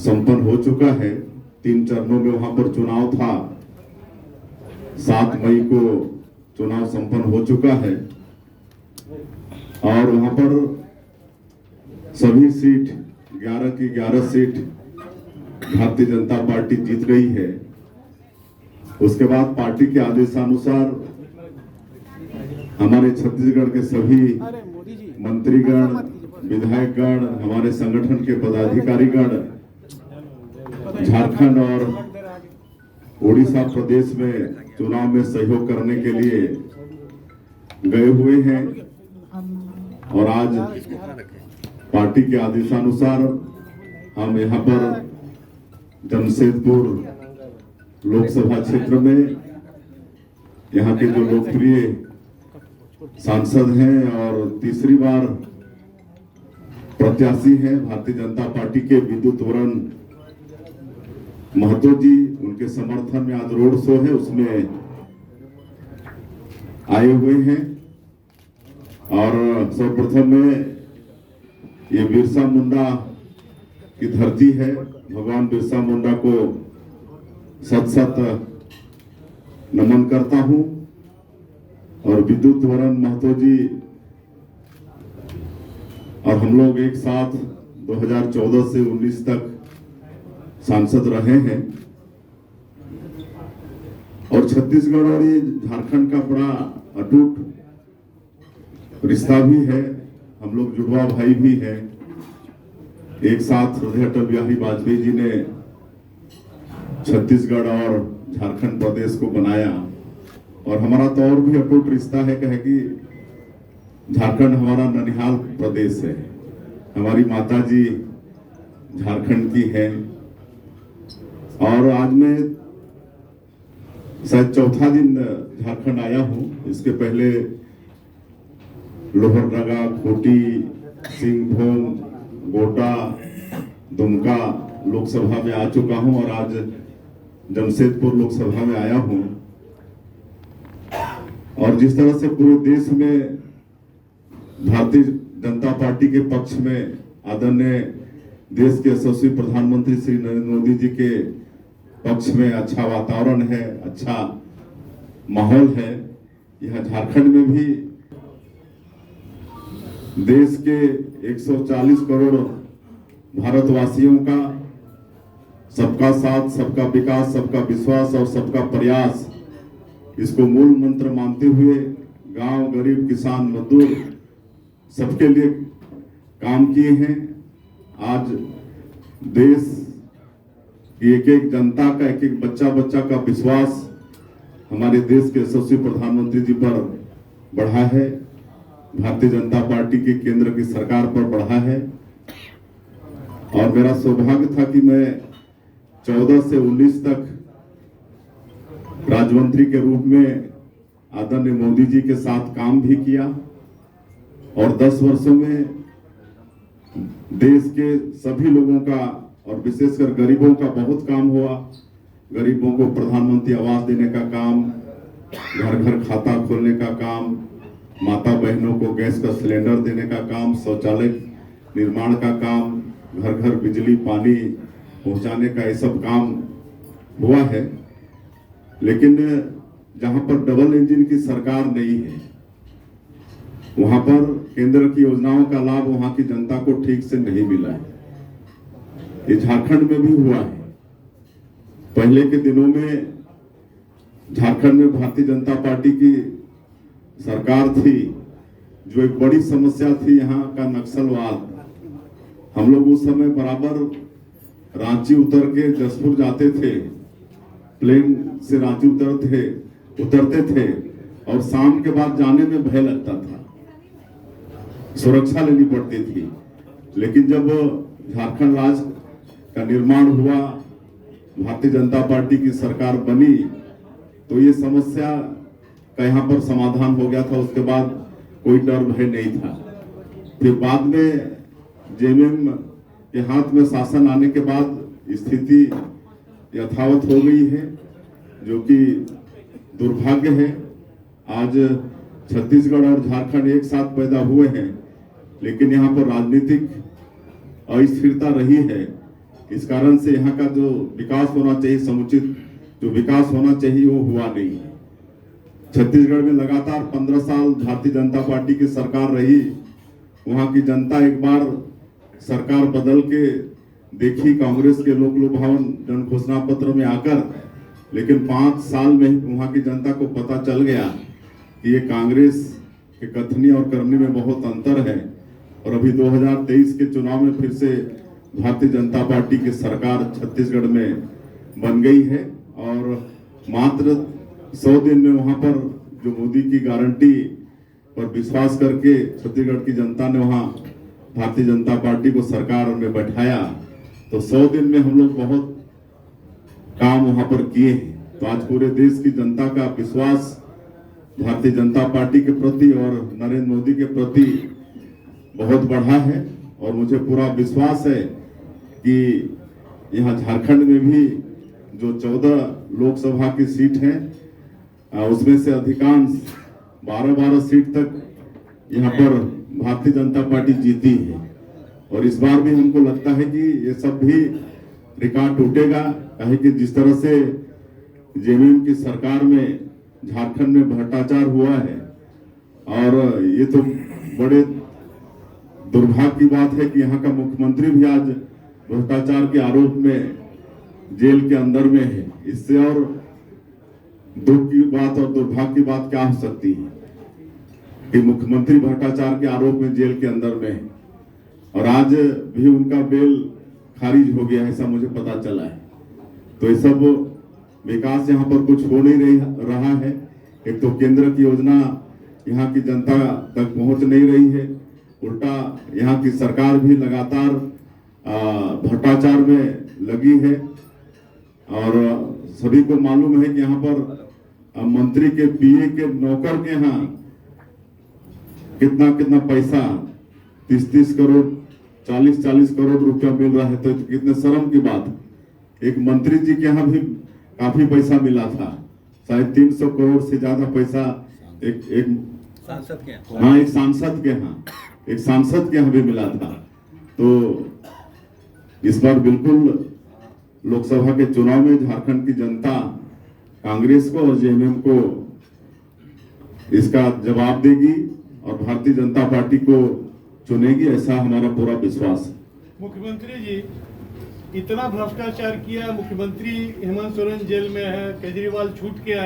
संपन्न हो चुका है। 3 चरणों में वहां पर चुनाव था। 7 मई को चुनाव संपन्न हो चुका है और वहां पर सभी सीट 11 की 11 सीट भारतीय जनता पार्टी जीत गई है। उसके बाद पार्टी के आदेशानुसार हमारे छत्तीसगढ़ के सभी मंत्रीगण, विधायकगण, हमारे संगठन के पदाधिकारीगण झारखंड और उड़ीसा प्रदेश में चुनाव में सहयोग करने के लिए गए हुए हैं और आज पार्टी के आदेशानुसार हम यहाँ पर जमशेदपुर लोकसभा क्षेत्र में यहाँ के जो लोकप्रिय सांसद हैं और तीसरी बार प्रत्याशी हैं भारतीय जनता पार्टी के विद्युत वरण महतो जी, उनके समर्थन में आज रोड शो है, उसमें आए हुए हैं। और सर्वप्रथम में ये बिरसा मुंडा की धरती है, भगवान बिरसा मुंडा को सत सत नमन करता हूं। और विद्युत वरण महतो जी और हम लोग एक साथ 2014 से 19 तक सांसद रहे हैं और छत्तीसगढ़ और ये झारखंड का बड़ा अटूट रिश्ता भी है। हम लोग जुड़वा भाई भी हैं। एक साथ हृदय अटल बिहारी वाजपेयी जी ने छत्तीसगढ़ और झारखंड प्रदेश को बनाया और हमारा तो और भी अटूट रिश्ता है कहे कि झारखंड हमारा ननिहाल प्रदेश है। हमारी माता जी झारखंड की है और आज मैं शायद चौथा दिन झारखंड आया हूं। इसके पहले लोहरदगा, खूंटी, सिंहभूम, गोड्डा, दुमका लोकसभा में आ चुका हूं और आज जमशेदपुर लोकसभा में आया हूं। और जिस तरह से पूरे देश में भारतीय जनता पार्टी के पक्ष में आदरणीय देश के यशस्वी प्रधानमंत्री श्री नरेंद्र मोदी जी के पक्ष में अच्छा वातावरण है, अच्छा माहौल है, यह झारखंड में भी देश के 140 करोड़ भारतवासियों का सबका साथ, सबका विकास, सबका विश्वास और सबका प्रयास, इसको मूल मंत्र मानते हुए गांव, गरीब, किसान, मजदूर सबके लिए काम किए हैं। आज देश की एक एक जनता का, एक एक बच्चा का विश्वास हमारे देश के यशस्वी प्रधानमंत्री जी पर बढ़ा है, भारतीय जनता पार्टी की केंद्र की सरकार पर बढ़ा है। और मेरा सौभाग्य था कि मैं 14 से 19 तक राज्यमंत्री के रूप में आदरणीय मोदी जी के साथ काम भी किया और 10 वर्षों में देश के सभी लोगों का और विशेषकर गरीबों का बहुत काम हुआ। गरीबों को प्रधानमंत्री आवास देने का काम, घर घर खाता खोलने का काम, माता बहनों को गैस का सिलेंडर देने का काम, शौचालय निर्माण का काम, घर घर बिजली पानी पहुंचाने का, ये सब काम हुआ है। लेकिन जहां पर डबल इंजन की सरकार नहीं है, वहां पर केंद्र की योजनाओं का लाभ वहां की जनता को ठीक से नहीं मिला है। ये झारखंड में भी हुआ है। पहले के दिनों में झारखंड में भारतीय जनता पार्टी की सरकार थी, जो एक बड़ी समस्या थी यहाँ का नक्सलवाद। हम लोग उस समय बराबर रांची उतर के जसपुर जाते थे, प्लेन से रांची उतरते थे और शाम के बाद जाने में भय लगता था, सुरक्षा लेनी पड़ती थी। लेकिन जब झारखंड राज्य का निर्माण हुआ, भारतीय जनता पार्टी की सरकार बनी, तो ये समस्या का यहाँ पर समाधान हो गया था। उसके बाद कोई डर भय नहीं था। फिर बाद में जेएमएम के हाथ में शासन आने के बाद स्थिति यथावत हो गई है, जो कि दुर्भाग्य है। आज छत्तीसगढ़ और झारखंड एक साथ पैदा हुए हैं, लेकिन यहाँ पर राजनीतिक अस्थिरता रही है। इस कारण से यहाँ का जो विकास होना चाहिए, समुचित जो विकास होना चाहिए वो हुआ नहीं है। छत्तीसगढ़ में लगातार 15 साल भारतीय जनता पार्टी की सरकार रही। वहां की जनता एक बार सरकार बदल के देखी कांग्रेस के लोक लुभावन जन घोषणा पत्र में आकर, लेकिन 5 साल में वहां की जनता को पता चल गया कि ये कांग्रेस के कथनी और करनी में बहुत अंतर है। और अभी 2023 के चुनाव में फिर से भारतीय जनता पार्टी की सरकार छत्तीसगढ़ में बन गई है और मात्र 100 दिन में वहां पर जो मोदी की गारंटी पर विश्वास करके छत्तीसगढ़ की जनता ने वहां भारतीय जनता पार्टी को सरकार में बैठाया, तो 100 दिन में हम लोग बहुत काम वहां पर किए हैं। तो आज पूरे देश की जनता का विश्वास भारतीय जनता पार्टी के प्रति और नरेंद्र मोदी के प्रति बहुत बढ़ा है। और मुझे पूरा विश्वास है कि यहाँ झारखंड में भी जो 14 लोकसभा की सीट है, उसमें से अधिकांश 12-12 सीट तक यहाँ पर भारतीय जनता पार्टी जीती है। और इस बार भी हमको लगता है कि ये सब भी रिकॉर्ड टूटेगा, कहे कि जिस तरह से जेएमएम की सरकार में झारखंड में भ्रष्टाचार हुआ है, और ये तो बड़े दुर्भाग्य की बात है कि यहाँ का मुख्यमंत्री भी आज भ्रष्टाचार के आरोप में जेल के अंदर में है। इससे और दुख की बात और दुर्भाग्य की बात क्या हो सकती है कि मुख्यमंत्री भ्रष्टाचार के आरोप में जेल के अंदर में है और आज भी उनका बेल खारिज हो गया, ऐसा मुझे पता चला है। तो ये सब विकास यहाँ पर कुछ हो नहीं रहा है। एक तो केंद्र की योजना यहाँ की जनता तक पहुंच नहीं रही है, उल्टा यहाँ की सरकार भी लगातार भ्रष्टाचार में लगी है। और सभी को मालूम है कि यहाँ पर मंत्री के पीए के नौकर के यहाँ कितना कितना पैसा 30-30 करोड़ 40-40 करोड़ रुपया मिल रहा है। तो कितने शर्म की बात है। एक मंत्री जी के यहाँ भी काफी पैसा मिला था, शायद 300 करोड़ से ज्यादा पैसा एक सांसद के एक सांसद के यहाँ भी मिला था। तो इस बार बिल्कुल लोकसभा के चुनाव में झारखंड की जनता कांग्रेस को और जेएमएम को इसका जवाब देगी और भारतीय जनता पार्टी को चुनेगी, ऐसा हमारा पूरा विश्वास है। मुख्यमंत्री जी, इतना भ्रष्टाचार किया, मुख्यमंत्री हेमंत सोरेन जेल में है, केजरीवाल छूट के आए।